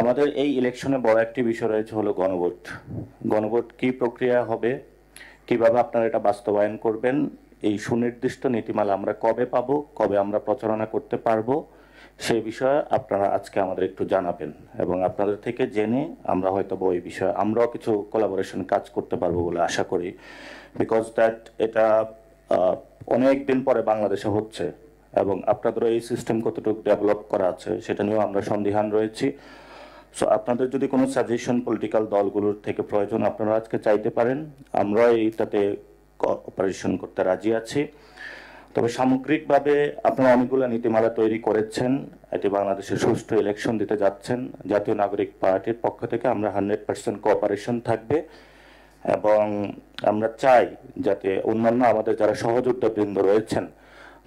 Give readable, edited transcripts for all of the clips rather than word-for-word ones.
আমাদের এই ইলেকশনে বড় একটি বিষয় রয়েছে হলো গণভোট। গণভোট কি প্রক্রিয়া হবে, কিভাবে আপনারা এটা বাস্তবায়ন করবেন, এই সুনির্দিষ্ট নীতিমালা আমরা কবে পাবো, কবে আমরা প্রচারণা করতে পারবো, সেই বিষয়ে আপনারা আজকে আমাদের একটু জানাবেন এবং আপনাদের থেকে জেনে আমরা হয়তো ওই বিষয়ে আমরাও কিছু কোলাবোরেশন কাজ করতে পারবো বলে আশা করি। বিকজ দ্যাট এটা অনেক দিন পরে বাংলাদেশে হচ্ছে এবং আপনাদেরও এই সিস্টেম কতটুকু ডেভেলপ করা আছে সেটা নিয়েও আমরা সন্দিহান রয়েছি। সো আপনাদের যদি কোনো সাজেশন পলিটিক্যাল দলগুলোর থেকে প্রয়োজন আপনারা আজকে চাইতে পারেন, আমরা এইটাতে অপারেশন করতে রাজি আছি। তবে সামগ্রিকভাবে আপনারা অনেকগুলো নীতিমালা তৈরি করেছেন, এটি বাংলাদেশে সুষ্ঠু ইলেকশন দিতে যাচ্ছেন। জাতীয় নাগরিক পার্টির পক্ষ থেকে আমরা 100% কোঅপারেশন থাকবে এবং আমরা চাই যাতে অন্যান্য আমাদের যারা সহযোদ্ধাবৃন্দ রয়েছেন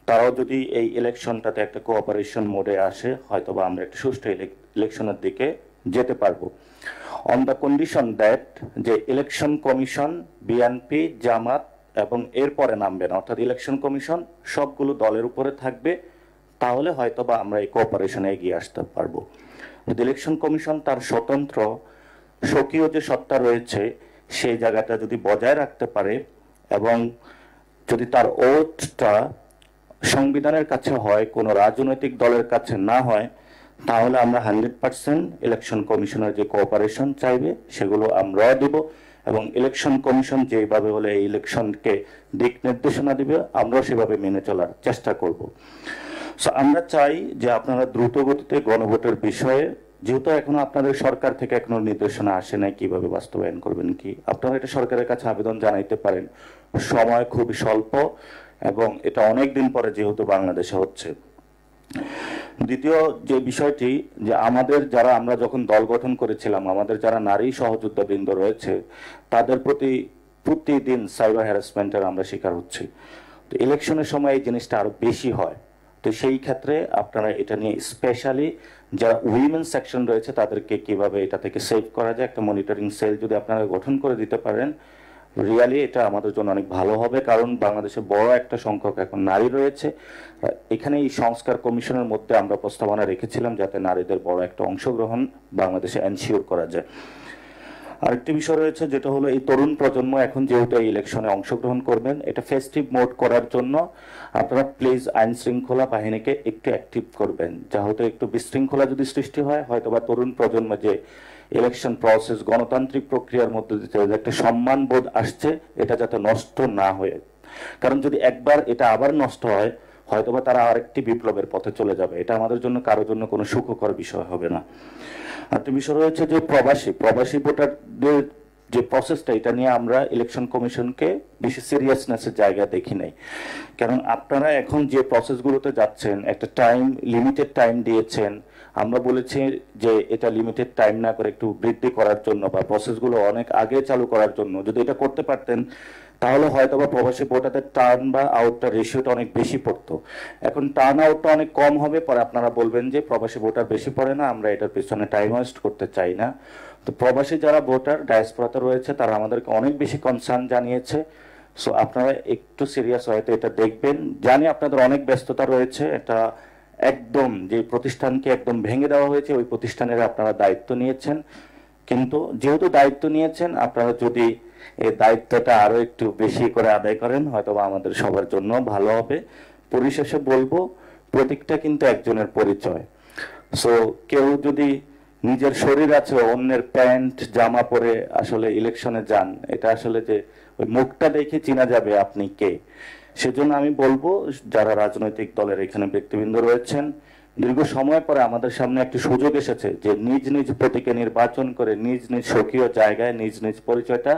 তারাও যদি এই ইলেকশনটাতে একটা কোঅপারেশন মোডে আসে, হয়তোবা আমরা একটা সুষ্ঠু ইলেকশনের দিকে যেতে পারবো। অন দ্য কন্ডিশন দ্যাট যে ইলেকশন কমিশন বিএনপি জামাত এবং এরপরে নামবে না, অর্থাৎ ইলেকশন কমিশন সবগুলো দলের উপরে থাকবে, তাহলে হয়তোবা আমরা এই কোঅপারেশনে এগিয়ে আসতে পারবো। যদি ইলেকশন কমিশন তার স্বতন্ত্র স্বকীয় যে সত্তা রয়েছে সেই জায়গাটা যদি বজায় রাখতে পারে এবং যদি তার ওথটা সংবিধানের কাছে হয়, কোনো রাজনৈতিক দলের কাছে না হয়, তাহলে আমরা 100% ইলেকশন কমিশনের যে কোঅপারেশন চাইবে সেগুলো আমরা দেব এবং ইলেকশন কমিশন যেভাবে হলে এই ইলেকশনকে দিক নির্দেশনা দিবে আমরাও সেভাবে মেনে চলার চেষ্টা করব। সো আমরা চাই যে আপনারা দ্রুত গতিতে গণভোটের বিষয়ে, যেহেতু এখনো আপনাদের সরকার থেকে এখনো নির্দেশনা আসে নাই কিভাবে বাস্তবায়ন করবেন, কি আপনারা এটা সরকারের কাছে আবেদন জানাইতে পারেন। সময় খুবই স্বল্প এবং এটা অনেক দিন পরে যেহেতু বাংলাদেশে হচ্ছে। দ্বিতীয় যে বিষয়টি, যে আমাদের যারা আমরা যখন দল গঠন করেছিলাম, আমাদের যারা নারী সহযোদ্ধাবৃন্দ রয়েছে তাদের প্রতি প্রতিদিন সাইবার হ্যারাসমেন্টের আমরা শিকার হচ্ছি। তো ইলেকশনের সময় এই জিনিসটা আরো বেশি হয়। তো সেই ক্ষেত্রে আপনারা এটা নিয়ে স্পেশালি যারা উইমেন সেকশন রয়েছে তাদেরকে কিভাবে এটা থেকে সেভ করা যায় একটা মনিটরিং সেল যদি আপনারা গঠন করে দিতে পারেন, রিয়ালি এটা আমাদের জন্য অনেক ভালো হবে। কারণ বাংলাদেশে বড় একটা সংখ্যক এখন নারী রয়েছে। এখানে এই সংস্কার কমিশনের মধ্যে আমরা প্রস্তাবনা রেখেছিলাম যাতে নারীদের বড় একটা অংশগ্রহণ বাংলাদেশে এনশিওর করা যায়। আরেকটি বিষয় রয়েছে যেটা হলো এই তরুণ প্রজন্ম এখন যেহেতু এই ইলেকশনে অংশগ্রহণ করবেন, এটা ফেস্টিভ মোড করার জন্য আপনারা প্লিজ আইন শৃঙ্খলা বাহিনীকে একটু অ্যাক্টিভ করবেন, যা হয়তো একটু বিশৃঙ্খলা যদি সৃষ্টি হয়, হয়তো বা তরুণ প্রজন্ম যে ইলেকশন প্রসেস গণতান্ত্রিক প্রক্রিয়ার মধ্যে দিয়ে একটা সম্মান বোধ আসছে এটা যাতে নষ্ট না হয়ে, কারণ যদি একবার এটা আবার নষ্ট হয় হয়তোবা তারা আরেকটি বিপ্লবের পথে চলে যাবে। এটা আমাদের জন্য কারোর জন্য কোনো সুখকর বিষয় হবে না। আরেকটি বিষয় রয়েছে যে প্রবাসী ভোটারদের যে প্রসেসটা, এটা নিয়ে আমরা ইলেকশন কমিশনকে বেশি সিরিয়াসনেসের জায়গা দেখি নাই। কারণ আপনারা এখন যে প্রসেসগুলোতে যাচ্ছেন একটা টাইম লিমিটেড টাইম দিয়েছেন, আমরা বলেছি যে এটা লিমিটেড টাইম না করে একটু বৃদ্ধি করার জন্য বা প্রসেসগুলো অনেক আগে চালু করার জন্য যদি এটা করতে পারতেন তাহলে হয়তো বা প্রবাসী ভোটারদের টার্ন বা আউটটা রেশিওটা অনেক বেশি পড়তো। এখন টার্ন আউটটা অনেক কম হবে, পরে আপনারা বলবেন যে প্রবাসী ভোটার বেশি পড়ে না, আমরা এটার পিছনে টাইম ওয়েস্ট করতে চাই না। তো প্রবাসী যারা ভোটার ডায়াসপোরাতে রয়েছে তারা আমাদেরকে অনেক বেশি কনসার্ন জানিয়েছে। সো আপনারা একটু সিরিয়াস হয়তো এটা দেখবেন। জানি আপনাদের অনেক ব্যস্ততা রয়েছে, এটা একদম যে প্রতিষ্ঠানকে একদম ভেঙে দেওয়া হয়েছে ওই প্রতিষ্ঠানের আপনারা দায়িত্ব নিয়েছেন, কিন্তু যেহেতু দায়িত্ব নিয়েছেন আপনারা যদি এই দায়িত্বটা আরো একটু বেশি করে আদায় করেন হয়তো আমাদের সবার জন্য ভালো হবে। পরিশেষে বলবো প্রতীকটা কিন্তু একজনের পরিচয়। সো কেউ যদি নিজের শরীর আছে অন্যের প্যান্ট জামা পরে আসলে ইলেকশনে যান, এটা আসলে যে ওই মুখটা দেখে চেনা যাবে আপনি কে। সেজন্য আমি বলবো যারা রাজনৈতিক দলের এখানে ব্যক্তিবৃন্দ রয়েছেন, দীর্ঘ সময় পরে আমাদের সামনে একটি সুযোগ এসেছে যে নিজ নিজ প্রতীকে নির্বাচন করে নিজ নিজ স্বকীয় জায়গায় নিজ নিজ পরিচয়টা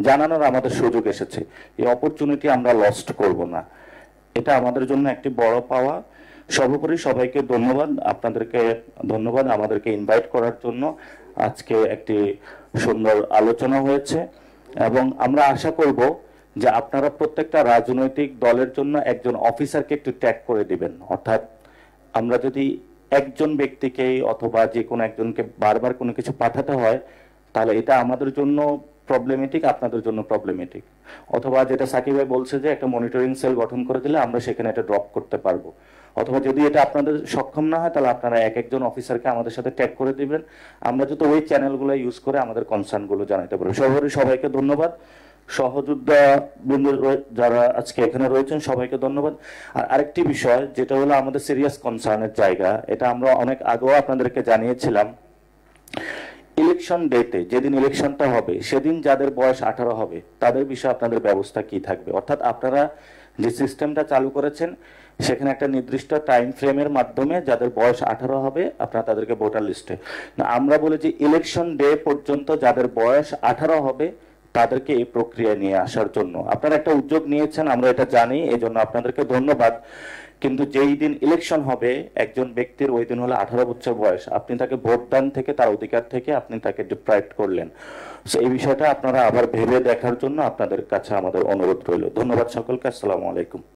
জানানোর আমাদের সুযোগ এসেছে। এই অপরচুনিটি আমরা লস্ট করব না, এটা আমাদের জন্য একটি বড় পাওয়া। সর্বোপরি সবাইকে ধন্যবাদ, আপনাদেরকে ধন্যবাদ আমাদেরকে ইনভাইট করার জন্য। আজকে একটি সুন্দর আলোচনা হয়েছে এবং আমরা আশা করব যে আপনারা প্রত্যেকটা রাজনৈতিক দলের জন্য একজন অফিসারকে একটু ট্যাগ করে দিবেন। অর্থাৎ আমরা যদি একজন ব্যক্তিকে অথবা যে কোনো একজনকে বারবার কোনো কিছু পাঠাতে হয় তাহলে এটা আমাদের জন্য প্রবলেমেটিক, আপনাদের জন্য প্রবলেমেটিক। অথবা যেটা সাকিব ভাই বলছে যে একটা মনিটরিং সেল গঠন করে দিলে আমরা সেখানে এটা ড্রপ করতে পারবো। অথবা যদি এটা আপনাদের সক্ষম না হয় তাহলে আপনারা এক একজন অফিসারকে আমাদের সাথে ট্যাগ করে দিবেন, আমরা যদি ওই চ্যানেলগুলো ইউজ করে আমাদের কনসার্নগুলো জানাতে পারবো। সবাইকে ধন্যবাদ। সহযোদ্ধা বন্ধু যারা আজকে এখানে রয়েছেন সবাইকে ধন্যবাদ। আর আরেকটি বিষয় যেটা হলো আমাদের সিরিয়াস কনসার্নের জায়গা, এটা আমরা অনেক আগেও আপনাদেরকে জানিয়েছিলাম, ইলেকশন ডেতে যেদিন ইলেকশনটা হবে সেদিন যাদের বয়স 18 হবে তাদের বিষয়ে আপনাদের ব্যবস্থা কি থাকবে? অর্থাৎ আপনারা যে সিস্টেমটা চালু করেছেন সেখানে একটা নির্দিষ্ট টাইম ফ্রেমের মাধ্যমে যাদের বয়স 18 হবে আপনারা তাদেরকে ভোটার লিস্টে, আমরা বলে যে ইলেকশন ডে পর্যন্ত যাদের বয়স 18 হবে তাদেরকে এই প্রক্রিয়া নিয়ে আসার জন্য আপনারা একটা উদ্যোগ নিয়েছেন, আমরা এটা জানি, এই জন্য আপনাদেরকে ধন্যবাদ। কিন্তু যেই দিন ইলেকশন হবে একজন ব্যক্তির ওই দিন হলো 18 বছর বয়স, আপনি তাকে ভোটদান থেকে তার অধিকার থেকে আপনি তাকে ডিপ্রাইভ করলেন। এই বিষয়টা আপনারা আবার ভেবে দেখার জন্য আপনাদের কাছে আমাদের অনুরোধ রইল। ধন্যবাদ সকলকে। আসসালামু আলাইকুম।